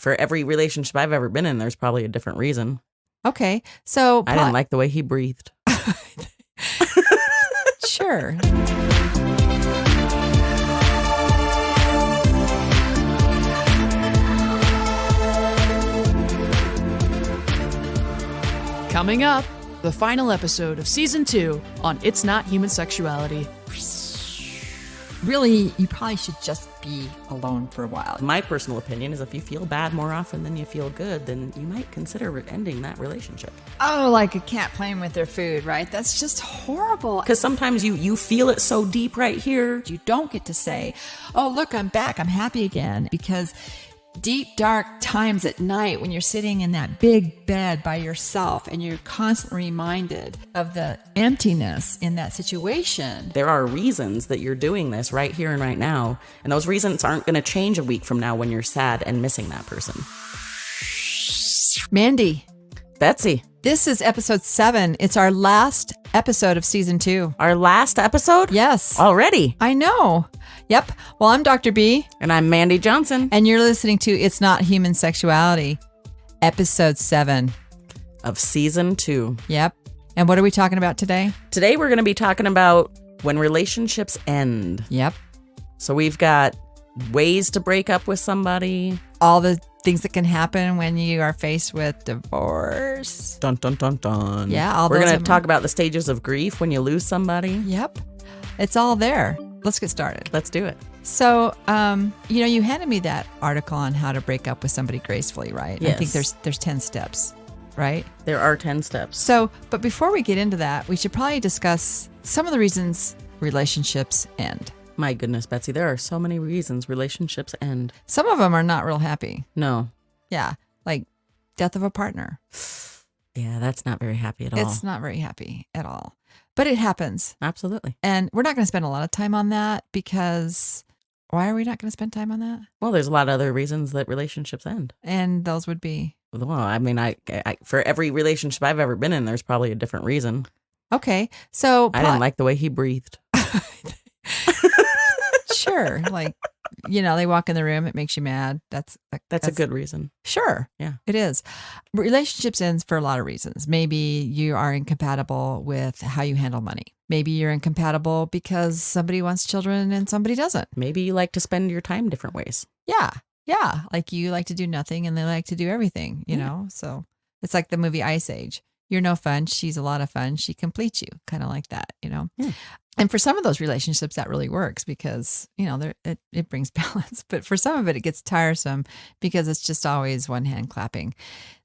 for every relationship I've ever been in, there's probably a different reason. Okay. So I didn't like the way he breathed. Sure. Coming up, the final episode of Season 2 on It's Not Human Sexuality. Really, you probably should just be alone for a while. My personal opinion is if you feel bad more often than you feel good, then you might consider ending that relationship. Oh, like a cat playing with their food, right? That's just horrible. Because sometimes you feel it so deep right here. You don't get to say, oh, look, I'm back, I'm happy again. Because deep, dark times at night when you're sitting in that big bed by yourself and you're constantly reminded of the emptiness in that situation. There are reasons that you're doing this right here and right now. And those reasons aren't going to change a week from now when you're sad and missing that person. Mandy, Betsy. this is episode 7. It's our last episode of season 2. Our last episode? Yes. Already? I know. Yep. Well, I'm Dr. B. And I'm Mandy Johnson. And you're listening to It's Not Human Sexuality, episode 7. Of season 2. Yep. And what are we talking about today? Today we're going to be talking about when relationships end. Yep. So we've got ways to break up with somebody. All the things that can happen when you are faced with divorce. Dun, dun, dun, dun. Yeah. All we're those going to talk about the stages of grief when you lose somebody. Yep. It's all there. Let's get started. Let's do it. So, you handed me that article on how to break up with somebody gracefully, right? Yes. I think there's 10 steps, right? There are 10 steps. So, but before we get into that, we should probably discuss some of the reasons relationships end. My goodness, Betsy, there are so many reasons relationships end. Some of them are not real happy. No. Yeah. Like death of a partner. Yeah, that's not very happy at all. It's not very happy at all. But it happens. Absolutely. And we're not going to spend a lot of time on that because why are we not going to spend time on that? Well, there's a lot of other reasons that relationships end. And those would be? Well, I mean, I for every relationship I've ever been in, there's probably a different reason. Okay. So I didn't like the way he breathed. Sure. Like, they walk in the room, it makes you mad. That's a good reason. Sure. Yeah. It is. Relationships ends for a lot of reasons. Maybe you are incompatible with how you handle money. Maybe you're incompatible because somebody wants children and somebody doesn't. Maybe you like to spend your time different ways. Yeah. Yeah. Like you like to do nothing and they like to do everything, you know? So it's like the movie Ice Age. You're no fun. She's a lot of fun. She completes you. Kind of like that, Yeah. And for some of those relationships, that really works because, it brings balance. But for some of it, it gets tiresome because it's just always one hand clapping.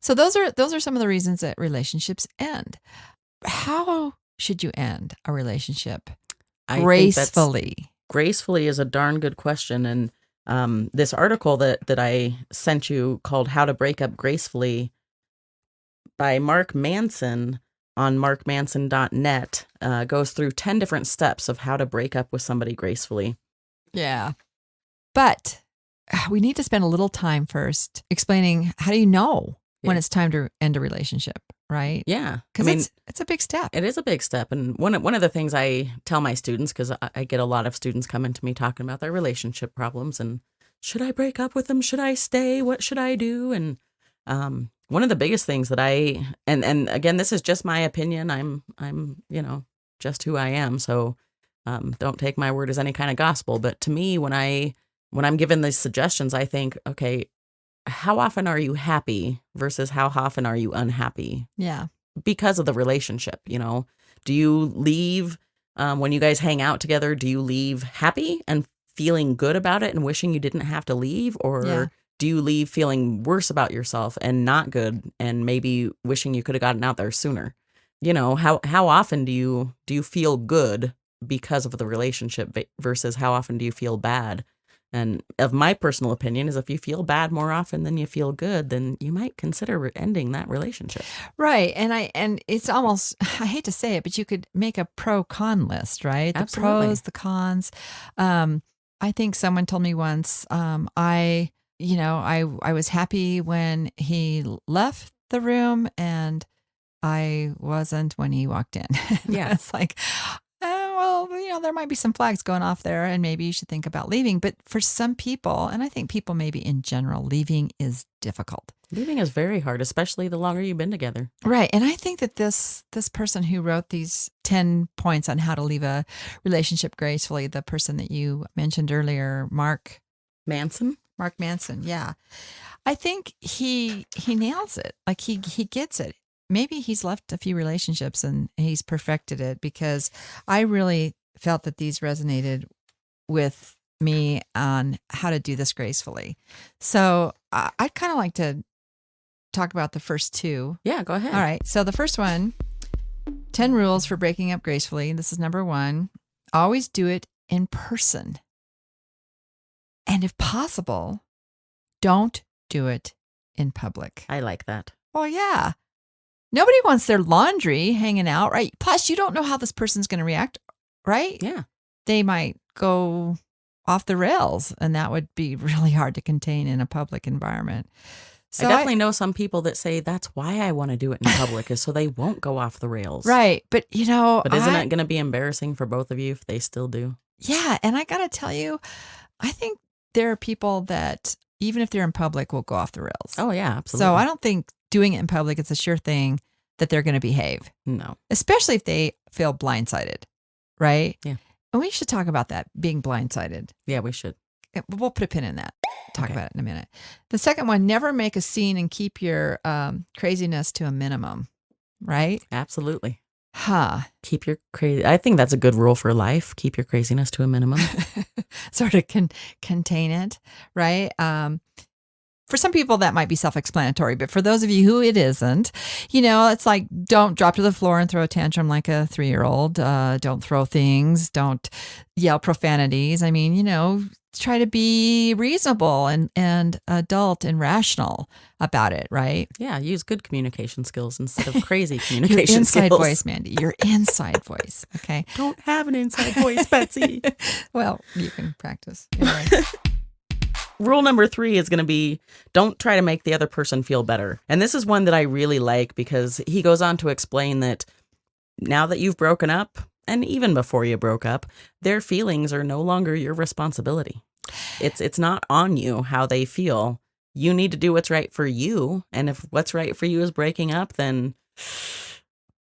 So those are some of the reasons that relationships end. How should you end a relationship gracefully? Gracefully is a darn good question. And this article that I sent you called How to Break Up Gracefully by Mark Manson on markmanson.net goes through 10 different steps of how to break up with somebody gracefully. Yeah. But we need to spend a little time first explaining how do you know when it's time to end a relationship, right? Yeah. Because it's a big step. It is a big step. And one of the things I tell my students, because I get a lot of students coming to me talking about their relationship problems and should I break up with them? Should I stay? What should I do? And one of the biggest things that and again, this is just my opinion. I'm just who I am. So don't take my word as any kind of gospel. But to me, when I'm given these suggestions, I think, okay, how often are you happy versus how often are you unhappy? Yeah. Because of the relationship, do you leave when you guys hang out together? Do you leave happy and feeling good about it and wishing you didn't have to leave? Or do you leave feeling worse about yourself and not good and maybe wishing you could have gotten out there sooner? How often do you feel good because of the relationship versus how often do you feel bad? And of my personal opinion is if you feel bad more often than you feel good, then you might consider ending that relationship. Right. And it's almost, I hate to say it, but you could make a pro-con list, right? The Absolutely. pros, the cons. I think someone told me once, I was happy when he left the room and I wasn't when he walked in. Yeah. It's like, well, there might be some flags going off there and maybe you should think about leaving. But for some people, and I think people maybe in general, leaving is difficult. Leaving is very hard, especially the longer you've been together. Right. And I think that this person who wrote these 10 points on how to leave a relationship gracefully, the person that you mentioned earlier, Mark Manson? Yeah. I think he nails it. Like he gets it. Maybe he's left a few relationships and he's perfected it, because I really felt that these resonated with me on how to do this gracefully. So I'd kind of like to talk about the first two. Yeah, go ahead. All right. So the first one, 10 rules for breaking up gracefully. This is number 1. Always do it in person. And if possible, don't do it in public. I like that. Well, yeah. Nobody wants their laundry hanging out, right? Plus, you don't know how this person's going to react, right? Yeah. They might go off the rails, and that would be really hard to contain in a public environment. So I definitely know some people that say that's why I want to do it in public, is so they won't go off the rails. Right. But, But isn't it going to be embarrassing for both of you if they still do? Yeah. And I got to tell you, I think there are people that, even if they're in public, will go off the rails. Oh, yeah, absolutely. So I don't think doing it in public is a sure thing that they're going to behave. No. Especially if they feel blindsided, right? Yeah. And we should talk about that, being blindsided. Yeah, we should. We'll put a pin in that. Talk Okay. about it in a minute. The second one, never make a scene and keep your craziness to a minimum, right? Absolutely. Huh. Keep your crazy. I think that's a good rule for life. Keep your craziness to a minimum. Sort of contain it, right? For some people, that might be self-explanatory, but for those of you who it isn't, it's like, don't drop to the floor and throw a tantrum like a 3-year-old. Don't throw things. Don't yell profanities. I mean, try to be reasonable and adult and rational about it, right? Yeah, use good communication skills instead of crazy communication Your inside skills. voice, Mandy. Your inside voice. Okay. Don't have an inside voice, Betsy. Well, you can practice. Anyway. Rule number 3 is going to be, don't try to make the other person feel better. And this is one that I really like, because he goes on to explain that now that you've broken up, and even before you broke up, their feelings are no longer your responsibility. It's not on you how they feel. You need to do what's right for you. And if what's right for you is breaking up, then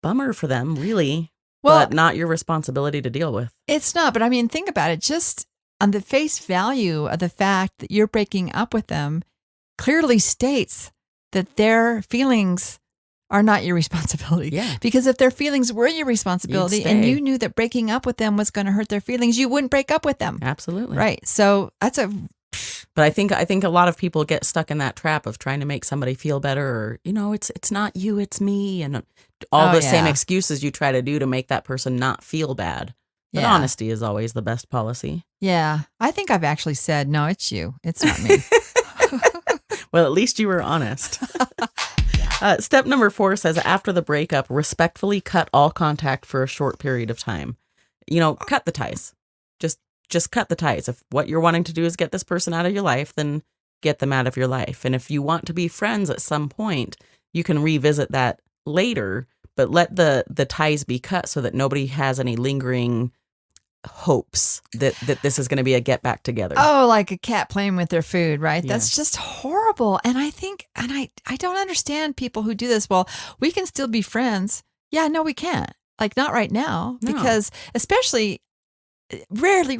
bummer for them, really. Well, but not your responsibility to deal with. It's not, but I mean, think about it. Just on the face value of the fact that you're breaking up with them clearly states that their feelings are not your responsibility. Yeah. Because if their feelings were your responsibility You'd and stay. you knew that breaking up with them was going to hurt their feelings, you wouldn't break up with them. Absolutely. Right. So that's But I think a lot of people get stuck in that trap of trying to make somebody feel better, or it's not you, it's me, and all the same excuses you try to do to make that person not feel bad. But honesty is always the best policy. Yeah. I think I've actually said, no, it's you. It's not me. Well, at least you were honest. Step number 4 says, after the breakup, respectfully cut all contact for a short period of time. Cut the ties. Just cut the ties. If what you're wanting to do is get this person out of your life, then get them out of your life. And if you want to be friends at some point, you can revisit that later, but let the ties be cut so that nobody has any lingering hopes that this is going to be a get back together. Oh, like a cat playing with their food, right? Yeah. That's just horrible. And I think, I don't understand people who do this. Well, we can still be friends. Yeah, no, we can't. Like, not right now. No. Because especially rarely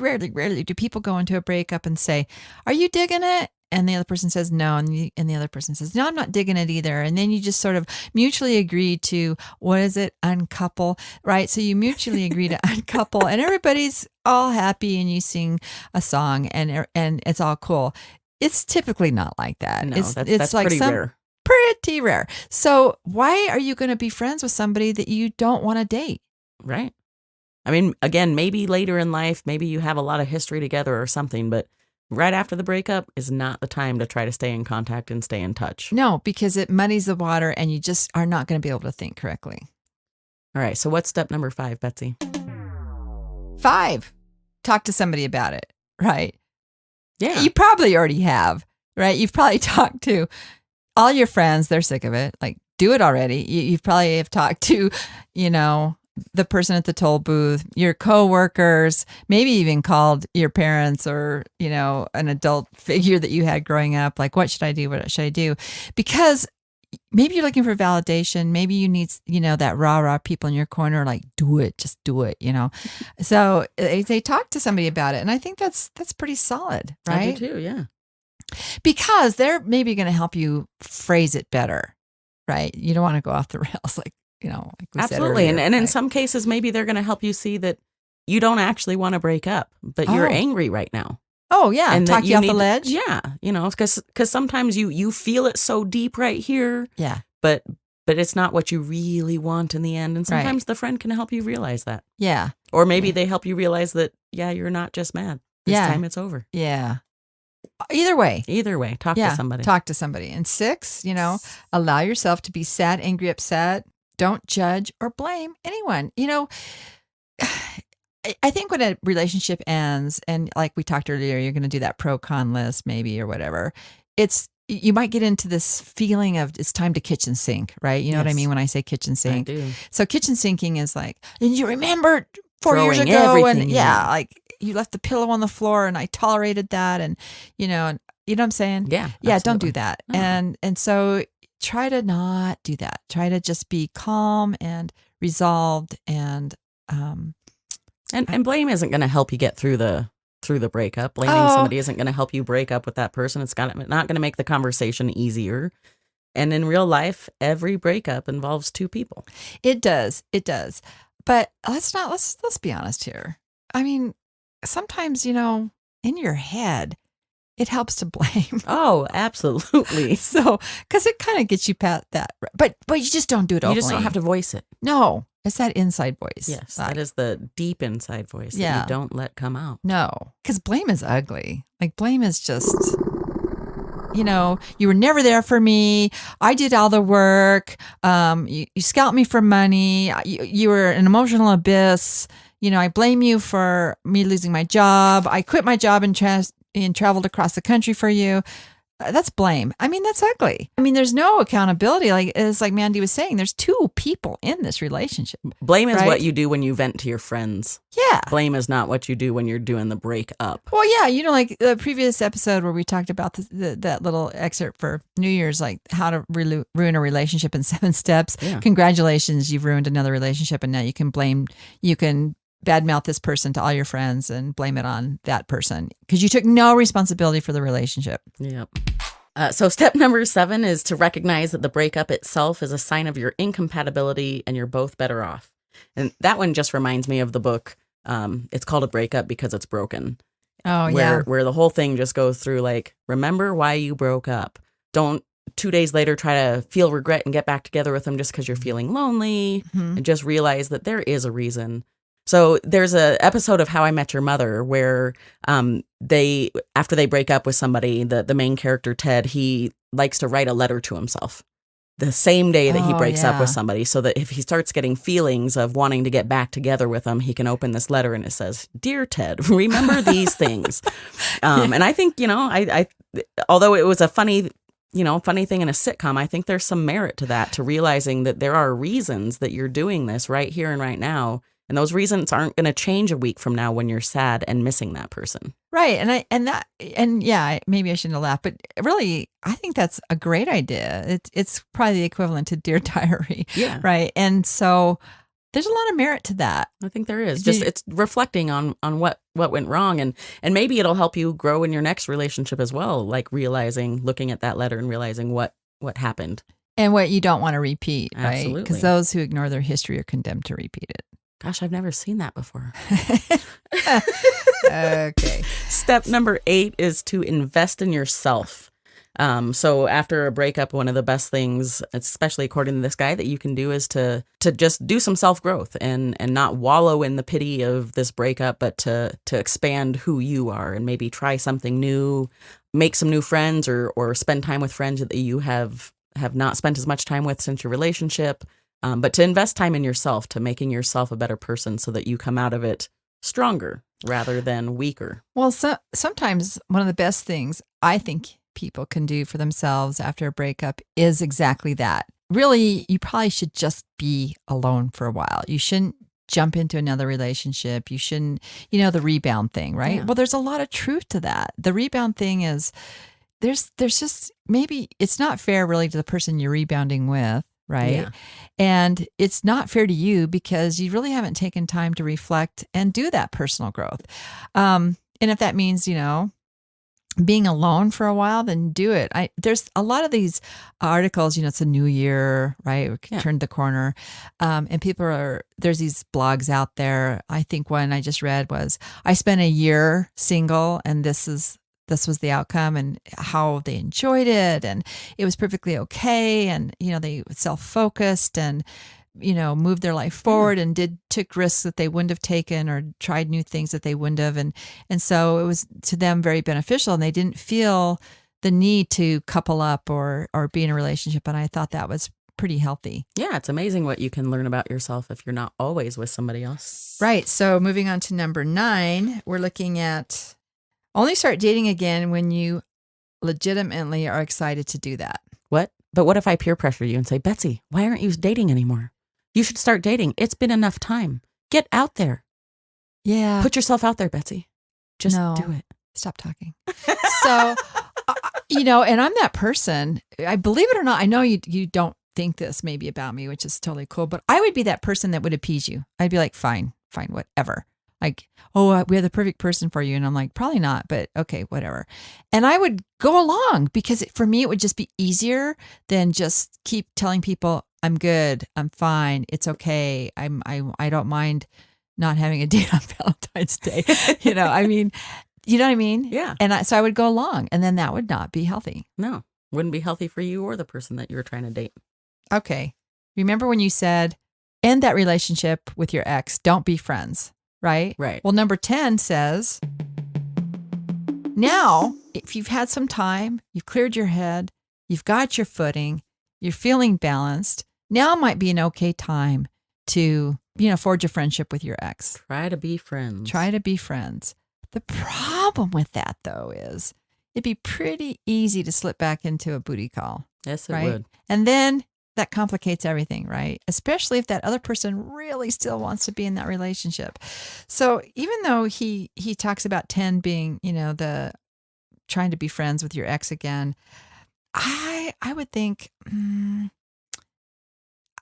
do people go into a breakup and say, are you digging it? And the other person says no, and the other person says, no, I'm not digging it either. And then you just sort of mutually agree to, what is it, uncouple, right? So you mutually agree to uncouple, and everybody's all happy, and you sing a song, and it's all cool. It's typically not like that. No, it's that's like pretty rare. Pretty rare. So why are you going to be friends with somebody that you don't want to date? Right. I mean, again, maybe later in life, maybe you have a lot of history together or something, but right after the breakup is not the time to try to stay in contact and stay in touch. No, because it muddies the water and you just are not going to be able to think correctly. All right. So what's step number 5, Betsy? 5, talk to somebody about it, right? Yeah. You probably already have, right? You've probably talked to all your friends. They're sick of it. Like, do it already. You've probably have talked to, the person at the toll booth, your coworkers, maybe even called your parents or, an adult figure that you had growing up. Like, what should I do? What should I do? Because maybe you're looking for validation. Maybe you need, that rah people in your corner, like, do it, just do it, So they talk to somebody about it. And I think that's pretty solid, right? I do too, yeah. Because they're maybe going to help you phrase it better, right? You don't want to go off the rails like we Absolutely. said earlier, and in right? some cases, maybe they're going to help you see that you don't actually want to break up, but you're angry right now. Oh, yeah. And Talk that you off need, the ledge. Yeah. Because sometimes you feel it so deep right here. Yeah. But it's not what you really want in the end. And sometimes the friend can help you realize that. Yeah. Or maybe they help you realize that, you're not just mad. This time it's over. Yeah. Either way, talk to somebody. Talk to somebody. And 6, allow yourself to be sad, angry, upset. Don't judge or blame anyone. I think when a relationship ends, and like we talked earlier, you're going to do that pro-con list maybe or whatever. You might get into this feeling of it's time to kitchen sink, right? You know what I mean when I say kitchen sink? I do. So kitchen sinking is like, and you remember 4 years Throwing ago, everything and like you left the pillow on the floor, and I tolerated that, and you know what I'm saying? Yeah, Don't do that. No. And so try to not do that. Try to just be calm and resolved, and blame isn't going to help you get through the breakup. Blaming somebody isn't going to help you break up with that person. It's not going to make the conversation easier. And in real life, every breakup involves 2 people. It does. But let's be honest here. I mean, sometimes, in your head, it helps to blame. Oh, absolutely. So, because it kind of gets you past that. But you just don't do it openly. You just don't have to voice it. No, it's that inside voice. Yes, that is the deep inside voice that you don't let come out. No, because blame is ugly. Like, blame is just, you were never there for me. I did all the work. You scalped me for money. You were an emotional abyss. I blame you for me losing my job. I quit my job and traveled across the country for you. That's blame. I mean, that's ugly. I mean, there's no accountability. It's like Mandy was saying, there's 2 people in this relationship. Blame is what you do when you vent to your friends. Yeah. Blame is not what you do when you're doing the breakup. Well, yeah. Like the previous episode where we talked about that little excerpt for New Year's, like how to ruin a relationship in 7 steps. Yeah. Congratulations. You've ruined another relationship, and now you can badmouth this person to all your friends and blame it on that person because you took no responsibility for the relationship. Yep. So step number 7 is to recognize that the breakup itself is a sign of your incompatibility and you're both better off. And that one just reminds me of the book. It's called A Breakup Because It's Broken. Oh, yeah. Where the whole thing just goes through like, remember why you broke up. Don't 2 days later try to feel regret and get back together with them just because you're feeling lonely. Mm-hmm. And just realize that there is a reason. So there's an episode of How I Met Your Mother where after they break up with somebody, the main character, Ted, he likes to write a letter to himself the same day that he breaks up with somebody so that if he starts getting feelings of wanting to get back together with them, he can open this letter and it says, "Dear Ted, remember these things." And I think, I although it was a funny thing in a sitcom, I think there's some merit to that, to realizing that there are reasons that you're doing this right here and right now. And those reasons aren't going to change a week from now when you're sad and missing that person. Right. Maybe I shouldn't have laughed, but really, I think that's a great idea. It's probably the equivalent to Dear Diary. Yeah. Right. And so there's a lot of merit to that. I think there is. It's reflecting on what went wrong, and maybe it'll help you grow in your next relationship as well, like looking at that letter and realizing what happened. And what you don't want to repeat, Absolutely. Right? Because those who ignore their history are condemned to repeat it. Gosh, I've never seen that before. Okay. Step number 8 is to invest in yourself. So after a breakup, one of the best things, especially according to this guy, that you can do is to just do some self-growth and not wallow in the pity of this breakup, but to expand who you are and maybe try something new, make some new friends or spend time with friends that you have not spent as much time with since your relationship. But to invest time in yourself, to making yourself a better person so that you come out of it stronger rather than weaker. Well, sometimes one of the best things I think people can do for themselves after a breakup is exactly that. Really, you probably should just be alone for a while. You shouldn't jump into another relationship. You shouldn't, the rebound thing, right? Yeah. Well, there's a lot of truth to that. The rebound thing is there's just maybe it's not fair really to the person you're rebounding with, right? Yeah. And it's not fair to you because you really haven't taken time to reflect and do that personal growth. And if that means, being alone for a while, then do it. There's a lot of these articles, it's a new year, right? We turned the corner. And there's these blogs out there. I think one I just read was, I spent a year single and this was the outcome and how they enjoyed it. And it was perfectly okay. And, they self-focused and, moved their life forward and took risks that they wouldn't have taken or tried new things that they wouldn't have. And so it was to them very beneficial and they didn't feel the need to couple up or be in a relationship. And I thought that was pretty healthy. Yeah, it's amazing what you can learn about yourself if you're not always with somebody else. Right. So moving on to number 9, we're looking at only start dating again when you legitimately are excited to do that. What? But what if I peer pressure you and say, Betsy, why aren't you dating anymore? You should start dating. It's been enough time. Get out there. Yeah. Put yourself out there, Betsy. Just do it. Stop talking. So, and I'm that person. I believe it or not, I know you don't think this maybe about me, which is totally cool, but I would be that person that would appease you. I'd be like, fine, whatever. Like, oh, we have the perfect person for you. And I'm like, probably not, but okay, whatever. And I would go along because for me, it would just be easier than just keep telling people, I'm good, I'm fine, it's okay. I don't mind not having a date on Valentine's Day. You know what I mean? Yeah. And so I would go along and then that would not be healthy. No, wouldn't be healthy for you or the person that you were trying to date. Okay. Remember when you said, end that relationship with your ex, don't be friends, right? Right. Well, number 10 says, now, if you've had some time, you've cleared your head, you've got your footing, you're feeling balanced, now might be an okay time to, forge a friendship with your ex. Try to be friends. The problem with that, though, is it'd be pretty easy to slip back into a booty call. Yes, it right? would. And then that complicates everything, right? Especially if that other person really still wants to be in that relationship. So even though he talks about 10 being, the trying to be friends with your ex again, I would think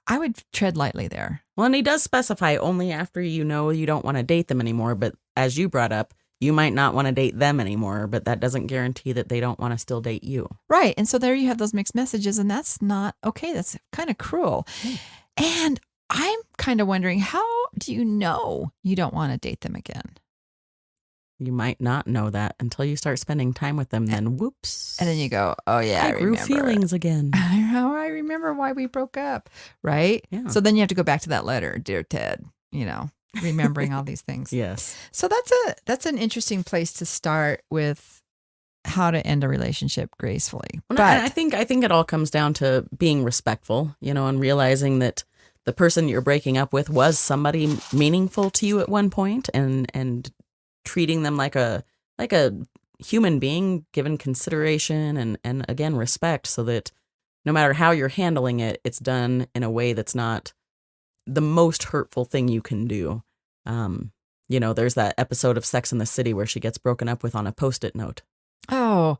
I would tread lightly there. Well, and he does specify only after you don't want to date them anymore. But as you brought up, you might not want to date them anymore, but that doesn't guarantee that they don't want to still date you. Right. And so there you have those mixed messages, and that's not okay. That's kind of cruel. And I'm kind of wondering, how do you know you don't want to date them again? You might not know that until you start spending time with them. Then whoops. And then you go, oh yeah, I grew feelings again. I remember why we broke up. Right. Yeah. So then you have to go back to that letter, dear Ted, remembering all these things. Yes. So that's an interesting place to start with how to end a relationship gracefully. Well, but I think it all comes down to being respectful, and realizing that the person you're breaking up with was somebody meaningful to you at one point, and treating them like a human being, given consideration and again respect, so that no matter how you're handling it, it's done in a way that's not the most hurtful thing you can do. There's that episode of Sex and the City where she gets broken up with on a Post-it note. Oh,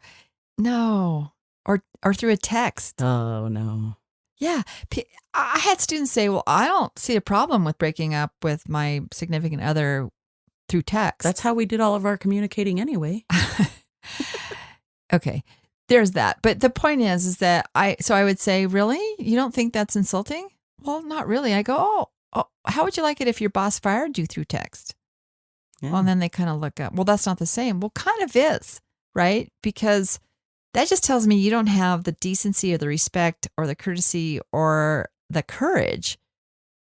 no. Or through a text. Oh, no. Yeah. I had students say, well, I don't see a problem with breaking up with my significant other through text. That's how we did all of our communicating anyway. Okay. There's that. But the point is that I would say, really? You don't think that's insulting? Well, not really. I go, oh, how would you like it if your boss fired you through text? Yeah. Well, and then they kind of look up. Well, that's not the same. Well, kind of is, right? Because that just tells me you don't have the decency or the respect or the courtesy or the courage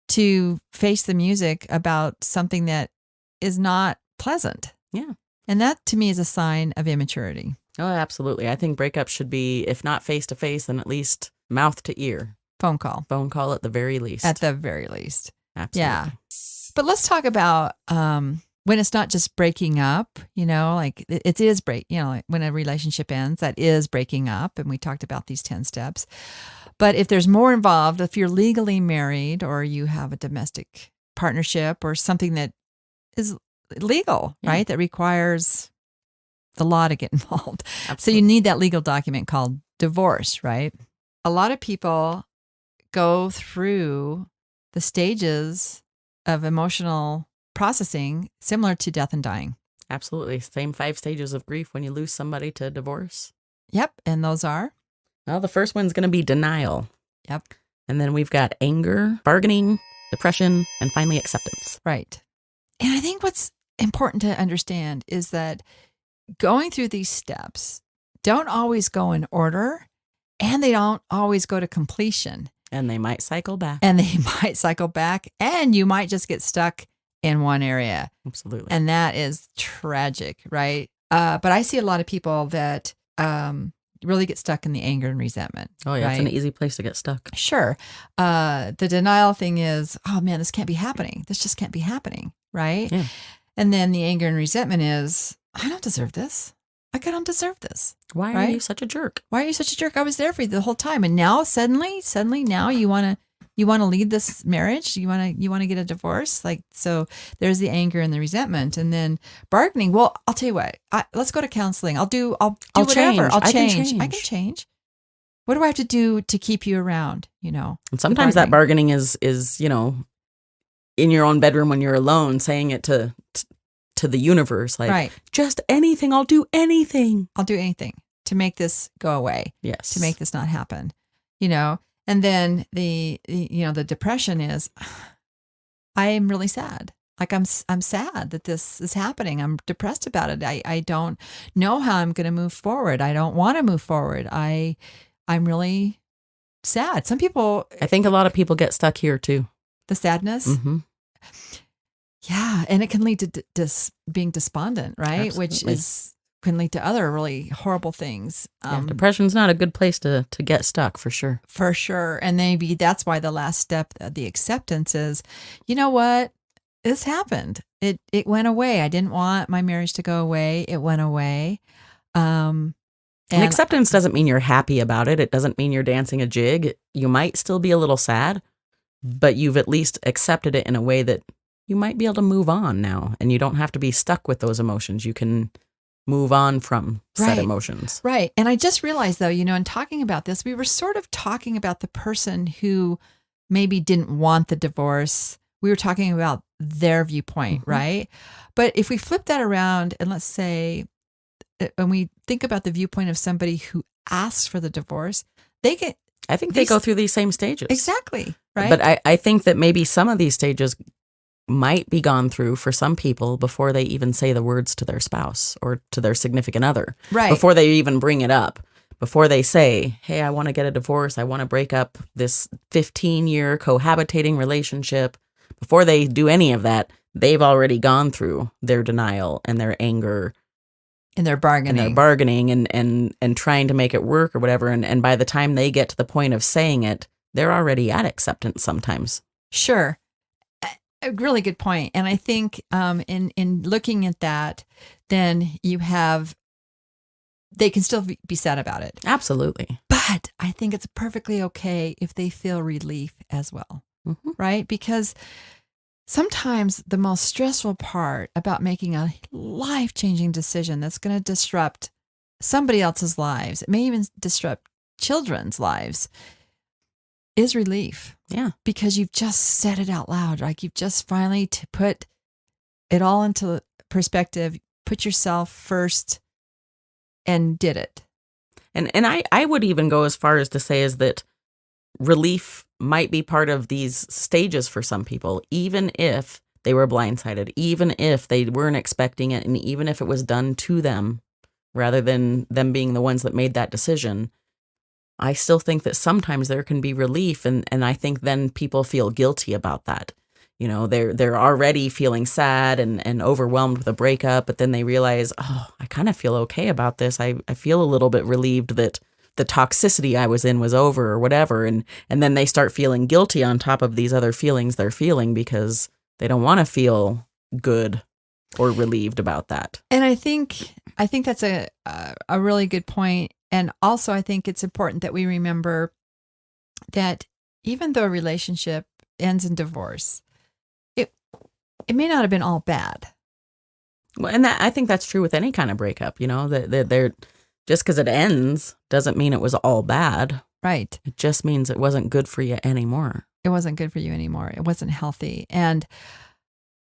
to face the music about something that is not pleasant. Yeah. And that to me is a sign of immaturity. Oh, absolutely. I think breakups should be, if not face to face, then at least mouth to ear. Phone call. Phone call at the very least. At the very least. Absolutely. Yeah. But let's talk about when it's not just breaking up, like it is like when a relationship ends, that is breaking up. And we talked about these 10 steps. But if there's more involved, if you're legally married or you have a domestic partnership or something that is legal, Yeah. right? That requires the law to get involved. So Absolutely. you need that legal document called divorce, right? A lot of people go through the stages of emotional processing similar to death and dying. Absolutely. Same 5 stages of grief when you lose somebody to divorce. Yep. And those are? Well, the first one's going to be denial. Yep. And then we've got anger, bargaining, depression, and finally acceptance. Right. And I think what's important to understand is that going through these steps don't always go in order, and they don't always go to completion. And they might cycle back. And they might cycle back, and you might just get stuck in one area. Absolutely. And that is tragic, right? But I see a lot of people that really get stuck in the anger and resentment. Oh, yeah. right? It's an easy place to get stuck. Sure. The denial thing is, oh man, this can't be happening. This just can't be happening, right? Yeah. And then the anger and resentment is, I don't deserve this. Like, I don't deserve this. Why are Right? you such a jerk? Why are you such a jerk? I was there for you the whole time, and now suddenly now you want to leave this marriage. You want to get a divorce. Like, so there's the anger and the resentment, and then bargaining. Well, I'll tell you what. Let's go to counseling. I'll do whatever. change. I'll I can change. I can change. change. What do I have to do to keep you around? You know. And sometimes that bargaining is, in your own bedroom when you're alone, saying it to the universe, like, Right. just anything. I'll do anything. I'll do anything to make this go away. Yes. To make this not happen. You know. And then the depression is, I am really sad. Like I'm sad that this is happening. I'm depressed about it. I don't know how I'm going to move forward. I don't want to move forward. I'm really sad. Some people, I think a lot of people get stuck here too. the sadness. Mm-hmm. Yeah. And it can lead to being despondent, right? Which Absolutely. can lead to other really horrible things. Depression's not a good place to get stuck, for sure. For sure. And maybe that's why the last step, the acceptance is, you know what? This happened. It went away. I didn't want my marriage to go away. It went away. And acceptance doesn't mean you're happy about it. It doesn't mean you're dancing a jig. You might still be a little sad, but you've at least accepted it in a way that you might be able to move on now, and you don't have to be stuck with those emotions. You can move on from said Right. emotions. Right. And I just realized, though, in talking about this, we were sort of talking about the person who maybe didn't want the divorce. We were talking about their viewpoint, Mm-hmm. right? But if we flip that around and let's say, when we think about the viewpoint of somebody who asks for the divorce, I think they go through these same stages. Exactly. Right. But I think that maybe some of these stages might be gone through for some people before they even say the words to their spouse or to their significant other. Right. Before they even bring it up. Before they say, hey, I want to get a divorce. I want to break up this 15-year cohabitating relationship. Before they do any of that, they've already gone through their denial and their anger and their bargaining. and their bargaining and trying to make it work or whatever. And by the time they get to the point of saying it, they're already at acceptance sometimes. Sure. A really good point. And I think in looking at that, then they can still be sad about it. Absolutely. But I think it's perfectly okay if they feel relief as well, Mm-hmm. right? Because sometimes the most stressful part about making a life-changing decision that's going to disrupt somebody else's lives, it may even disrupt children's lives, is relief. Yeah. Because you've just said it out loud. Like you've just finally put it all into perspective, put yourself first and did it. And I would even go as far as to say is that relief might be part of these stages for some people, even if they were blindsided, even if they weren't expecting it, and even if it was done to them rather than them being the ones that made that decision. I still think that sometimes there can be relief, and I think then people feel guilty about that. They're already feeling sad and overwhelmed with a breakup, but then they realize, oh, I kind of feel okay about this. I feel a little bit relieved that the toxicity I was in was over or whatever. And then they start feeling guilty on top of these other feelings they're feeling because they don't want to feel good or relieved about that. And I think that's a really good point. And also, I think it's important that we remember that even though a relationship ends in divorce, it may not have been all bad. Well, and I think that's true with any kind of breakup, that they're just because it ends doesn't mean it was all bad. Right. It just means it wasn't good for you anymore. It wasn't good for you anymore. It wasn't healthy. And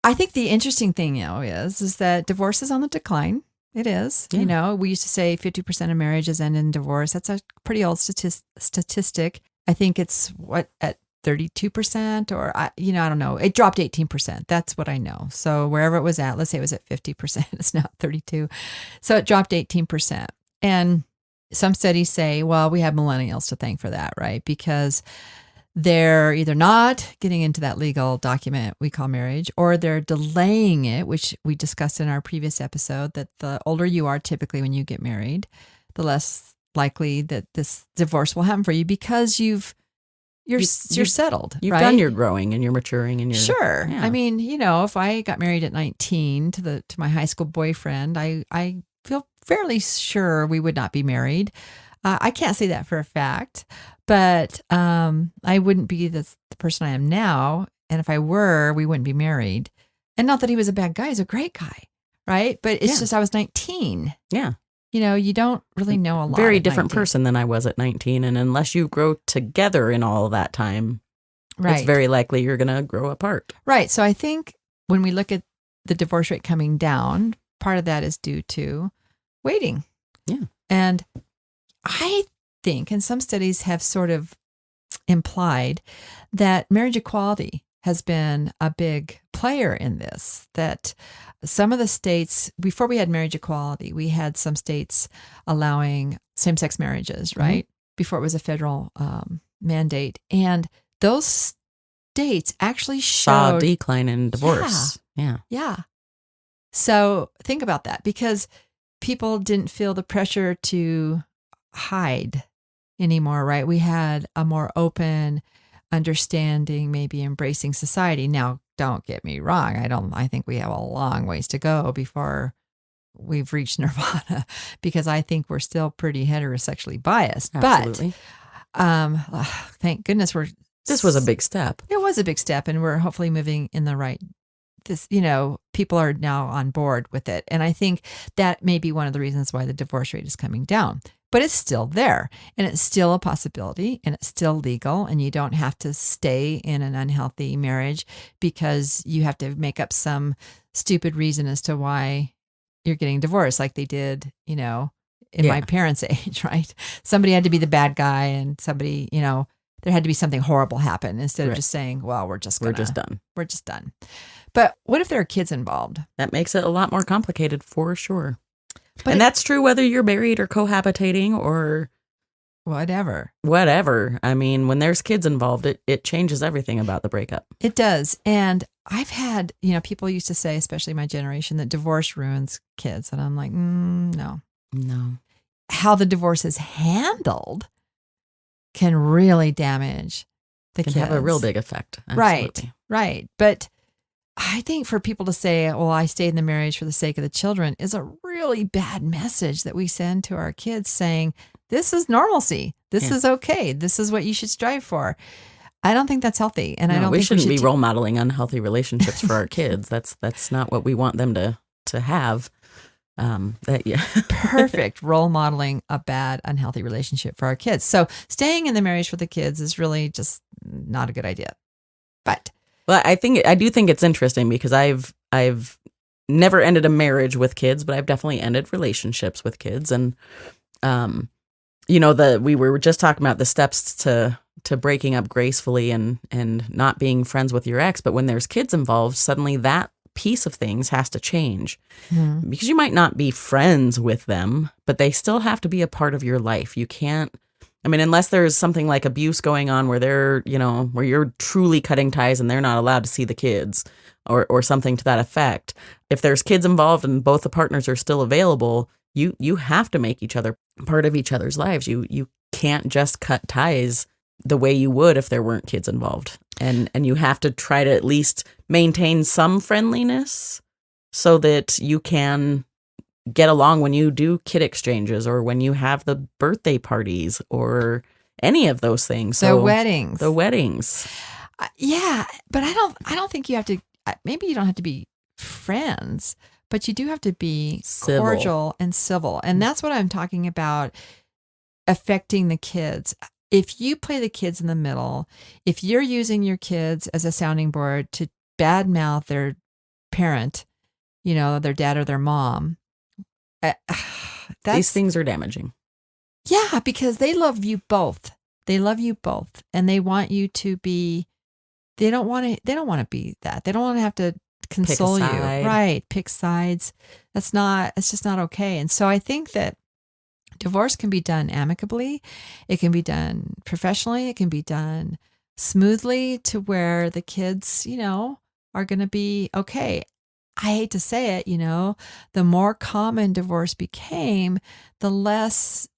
I think the interesting thing now is that divorce is on the decline. It is. Yeah. We used to say 50% of marriages end in divorce. That's a pretty old statistic. I think it's at 32% or, I don't know. It dropped 18%. That's what I know. So wherever it was at, let's say it was at 50%, it's now 32. So it dropped 18%. And some studies say, well, we have millennials to thank for that, right? Because they're either not getting into that legal document we call marriage, or they're delaying it, which we discussed in our previous episode, that the older you are typically when you get married, the less likely that this divorce will happen for you because you're settled. You've right? done your growing and you're maturing and you're sure. Yeah. I mean, if I got married at 19 to my high school boyfriend, I feel fairly sure we would not be married. I can't say that for a fact, but I wouldn't be the person I am now. And if I were, we wouldn't be married. And not that he was a bad guy; he's a great guy, right? But it's just I was 19. Yeah. You don't really know a lot. Very different person than I was at 19. And unless you grow together in all of that time, it's very likely you're going to grow apart. Right. So I think when we look at the divorce rate coming down, part of that is due to waiting. Yeah. And I think, and some studies have sort of implied, that marriage equality has been a big player in this, that some of the states, before we had marriage equality, we had some states allowing same-sex marriages, right? Mm-hmm. Before it was a federal mandate. And those states actually saw a decline in divorce. Yeah. So think about that, because people didn't feel the pressure to hide anymore, right? We had a more open, understanding, maybe embracing society. Now, don't get me wrong. I think we have a long ways to go before we've reached nirvana, because I think we're still pretty heterosexually biased. Absolutely. But thank goodness this was a big step. It was a big step, and we're hopefully moving in the right. People are now on board with it. And I think that may be one of the reasons why the divorce rate is coming down. But it's still there, and it's still a possibility, and it's still legal, and you don't have to stay in an unhealthy marriage because you have to make up some stupid reason as to why you're getting divorced, like they did, in my parents' age, right? Somebody had to be the bad guy, and somebody, there had to be something horrible happen instead of just saying, well, we're just done. We're just done. But what if there are kids involved? That makes it a lot more complicated for sure. And that's true whether you're married or cohabitating or whatever. I mean, when there's kids involved, it changes everything about the breakup. It does. And I've had, people used to say, especially my generation, that divorce ruins kids. And I'm like, no. How the divorce is handled can really damage the kids. Can have a real big effect. Absolutely. Right. But I think for people to say, well, I stayed in the marriage for the sake of the children is a really bad message that we send to our kids, saying, this is normalcy. This is okay. This is what you should strive for. I don't think that's healthy. And I don't think we shouldn't be role modeling unhealthy relationships for our kids. That's not what we want them to have. Perfect role modeling a bad, unhealthy relationship for our kids. So staying in the marriage for the kids is really just not a good idea. But well, I do think it's interesting because I've never ended a marriage with kids, but I've definitely ended relationships with kids. And, we were just talking about the steps to breaking up gracefully and not being friends with your ex. But when there's kids involved, suddenly that piece of things has to change because you might not be friends with them, but they still have to be a part of your life. You can't, unless there's something like abuse going on where they're, where you're truly cutting ties and they're not allowed to see the kids or something to that effect. If there's kids involved and both the partners are still available, you have to make each other part of each other's lives. You can't just cut ties the way you would if there weren't kids involved. And you have to try to at least maintain some friendliness so that you can get along when you do kid exchanges or when you have the birthday parties or any of those things. The weddings. The weddings. Yeah, but I don't think you have to maybe you don't have to be friends, but you do have to be Civil. cordial and civil. And that's what I'm talking about, affecting the kids. If you play the kids in the middle, if you're using your kids as a sounding board to badmouth their parent, their dad or their mom, these things are damaging. Yeah, because they love you both. They love you both, and they want you to be. They don't want to be that. They don't want to have to console you, right? Pick sides. It's just not okay. And so I think that divorce can be done amicably. It can be done professionally. It can be done smoothly to where the kids, are going to be okay. I hate to say it, the more common divorce became, the less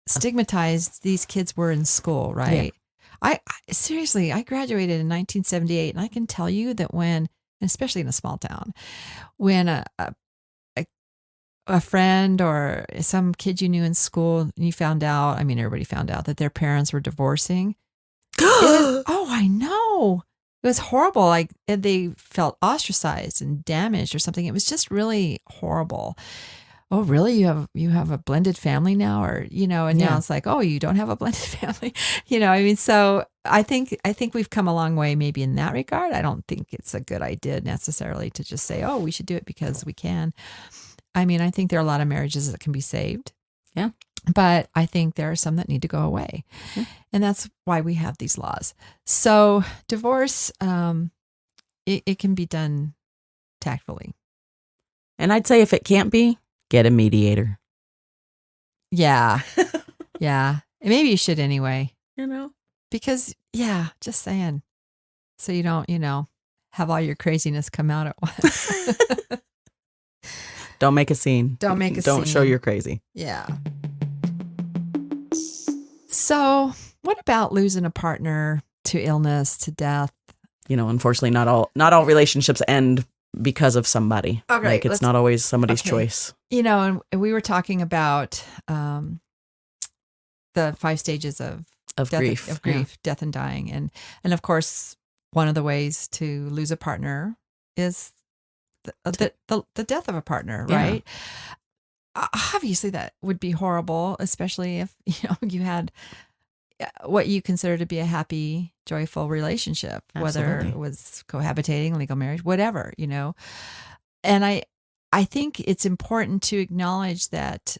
stigmatized these kids were in school, right? Yeah. I seriously, I graduated in 1978, and I can tell you that when, especially in a small town, when a friend or some kid you knew in school, you found out, everybody found out that their parents were divorcing. I know. It was horrible. Like, they felt ostracized and damaged or something. It was just really horrible. Oh, really? You have a blended family now, or and now it's like, oh, you don't have a blended family, So I think we've come a long way, maybe in that regard. I don't think it's a good idea necessarily to just say, oh, we should do it because we can. I think there are a lot of marriages that can be saved. Yeah. But I think there are some that need to go away. Mm-hmm. And that's why we have these laws. So divorce, it can be done tactfully. And I'd say if it can't be, get a mediator. Yeah. Yeah. And maybe you should anyway. Because, just saying. So you don't, have all your craziness come out at once. Don't make a scene. Don't show you're crazy. Yeah. So what about losing a partner to illness, to death? Unfortunately, not all relationships end because of somebody. Okay, like, it's not always somebody's choice. And we were talking about the 5 stages of grief. Death and dying. And of course, one of the ways to lose a partner is the death of a partner, right? Obviously, that would be horrible, especially if you had what you consider to be a happy, joyful relationship, whether it was cohabitating, legal marriage, whatever, And I think it's important to acknowledge that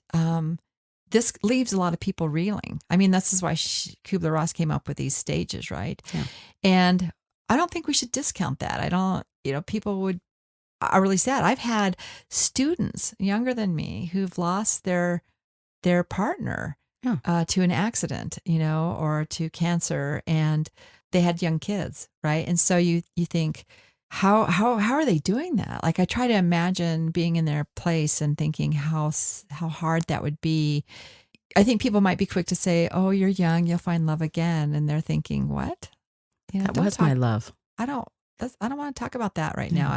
this leaves a lot of people reeling. This is why Kubler-Ross came up with these stages, right? Yeah. And I don't think we should discount that. I don't, people are really sad. I've had students younger than me who've lost their partner to an accident, or to cancer, and they had young kids, right? And so you think, how are they doing that? Like, I try to imagine being in their place and thinking how hard that would be. I think people might be quick to say, "Oh, you're young, you'll find love again," and they're thinking, "What? That was my love." I don't want to talk about that right now.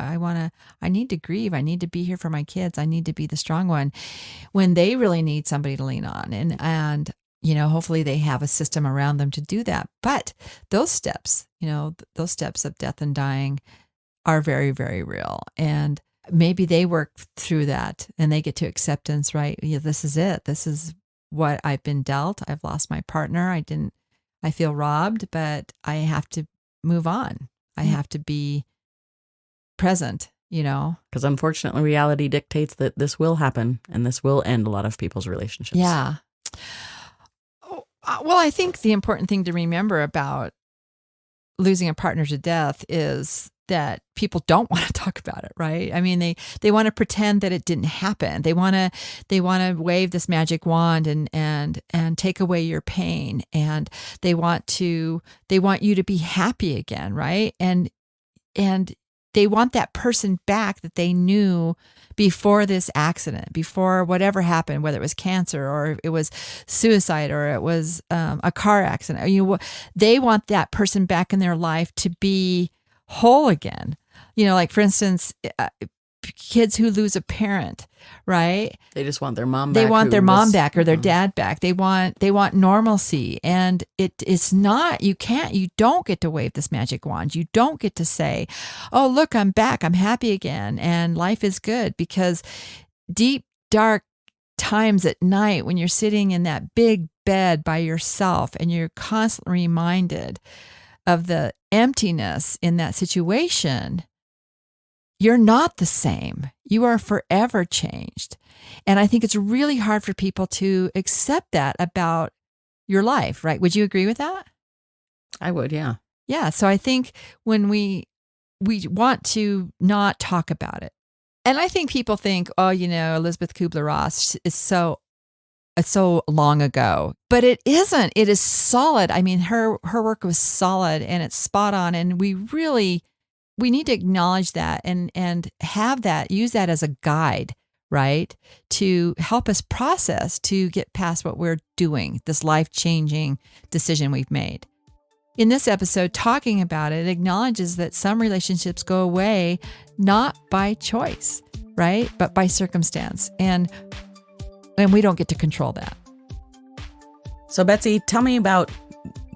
I need to grieve. I need to be here for my kids. I need to be the strong one when they really need somebody to lean on. And hopefully they have a system around them to do that. But those steps, those steps of death and dying are very, very real. And maybe they work through that and they get to acceptance, right? This is it. This is what I've been dealt. I've lost my partner. I feel robbed, but I have to move on. I have to be present, Because unfortunately, reality dictates that this will happen and this will end a lot of people's relationships. Yeah. Well, I think the important thing to remember about losing a partner to death is that people don't want to talk about it, right? They want to pretend that it didn't happen. They want to wave this magic wand and take away your pain, and they want you to be happy again, right? And they want that person back that they knew before this accident, before whatever happened, whether it was cancer or it was suicide or it was a car accident. They want that person back in their life to be whole again. Like, for instance, kids who lose a parent, right? They just want their mom back. They want their mom back or their dad back. They want normalcy. And it's not, you don't get to wave this magic wand. You don't get to say, oh, look, I'm back. I'm happy again. And life is good, because deep, dark times at night when you're sitting in that big bed by yourself and you're constantly reminded of the emptiness in that situation, you're not the same. You are forever changed. And I think it's really hard for people to accept that about your life, right? Would you agree with that? I would, yeah. Yeah. So I think when we want to not talk about it. And I think people think, oh, Elizabeth Kubler-Ross is so long ago, but it isn't. It is solid. I mean, her work was solid and it's spot on. And we need to acknowledge that and have that, use that as a guide, right? To help us process, to get past what we're doing, this life-changing decision we've made. In this episode, talking about it acknowledges that some relationships go away not by choice, right? But by circumstance. And we don't get to control that. So Betsy, tell me about,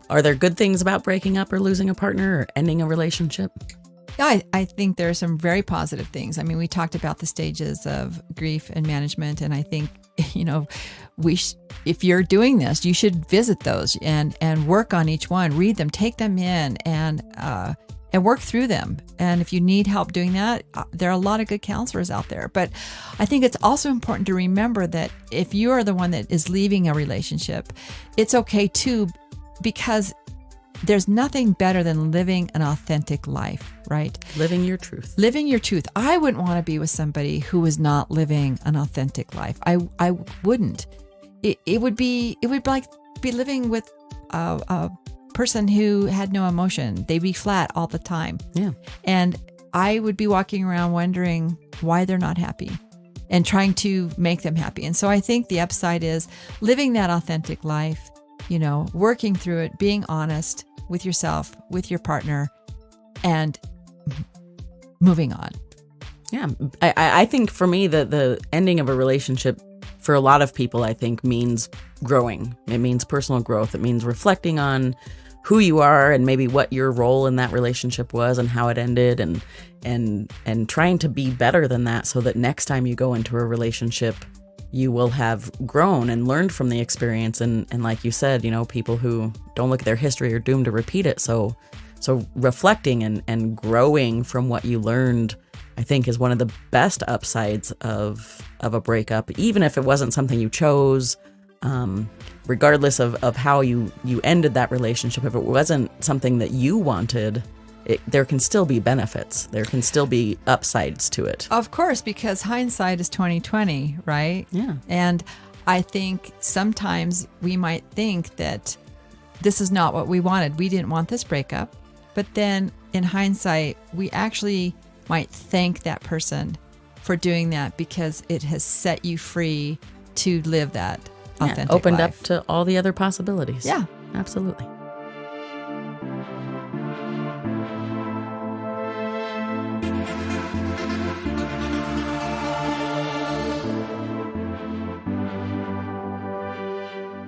are there good things about breaking up or losing a partner or ending a relationship? Yeah, I think there are some very positive things. I mean, we talked about the stages of grief and management, and I think, if you're doing this, you should visit those and work on each one, read them, take them in, and work through them. And if you need help doing that, there are a lot of good counselors out there. But I think it's also important to remember that if you are the one that is leaving a relationship, it's okay too, because there's nothing better than living an authentic life, right? Living your truth. Living your truth. I wouldn't want to be with somebody who was not living an authentic life. I wouldn't. It would be like be living with a person who had no emotion. They'd be flat all the time. Yeah. And I would be walking around wondering why they're not happy and trying to make them happy. And so I think the upside is living that authentic life, working through it, being honest with yourself, with your partner, and moving on. Yeah. I think for me, the ending of a relationship for a lot of people, I think, means growing. It means personal growth. It means reflecting on who you are and maybe what your role in that relationship was and how it ended, and trying to be better than that so that next time you go into a relationship, you will have grown and learned from the experience. And like you said, people who don't look at their history are doomed to repeat it. So reflecting and growing from what you learned, I think, is one of the best upsides of a breakup, even if it wasn't something you chose, regardless of how you ended that relationship. If it wasn't something that you wanted, there can still be benefits. There can still be upsides to it. Of course, because hindsight is 20/20, right? Yeah. And I think sometimes we might think that this is not what we wanted. We didn't want this breakup. But then in hindsight, we actually might thank that person for doing that, because it has set you free to live that authentic opened life. up to all the other possibilities. Yeah. Absolutely.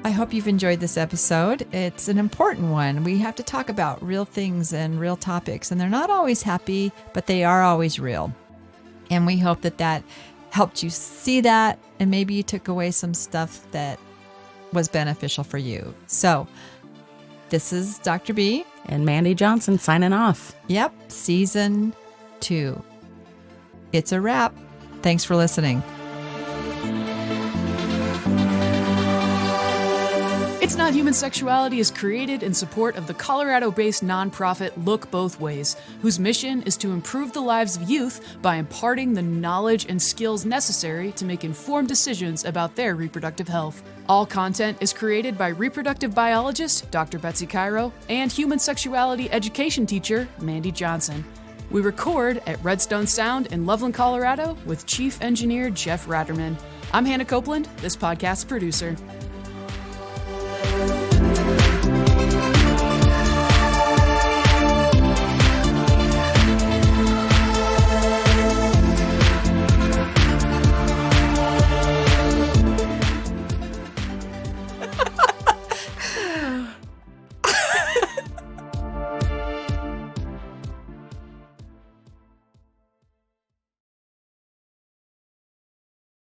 I hope you've enjoyed this episode. It's an important one. We have to talk about real things and real topics, and they're not always happy, but they are always real. And we hope that helped you see that, and maybe you took away some stuff that was beneficial for you. So this is Dr. B. And Mandy Johnson signing off. Yep, season 2. It's a wrap. Thanks for listening. It's Not Human Sexuality is created in support of the Colorado-based nonprofit Look Both Ways, whose mission is to improve the lives of youth by imparting the knowledge and skills necessary to make informed decisions about their reproductive health. All content is created by reproductive biologist Dr. Betsy Cairo and human sexuality education teacher Mandy Johnson. We record at Redstone Sound in Loveland, Colorado with Chief Engineer Jeff Ratterman. I'm Hannah Copeland, this podcast's producer.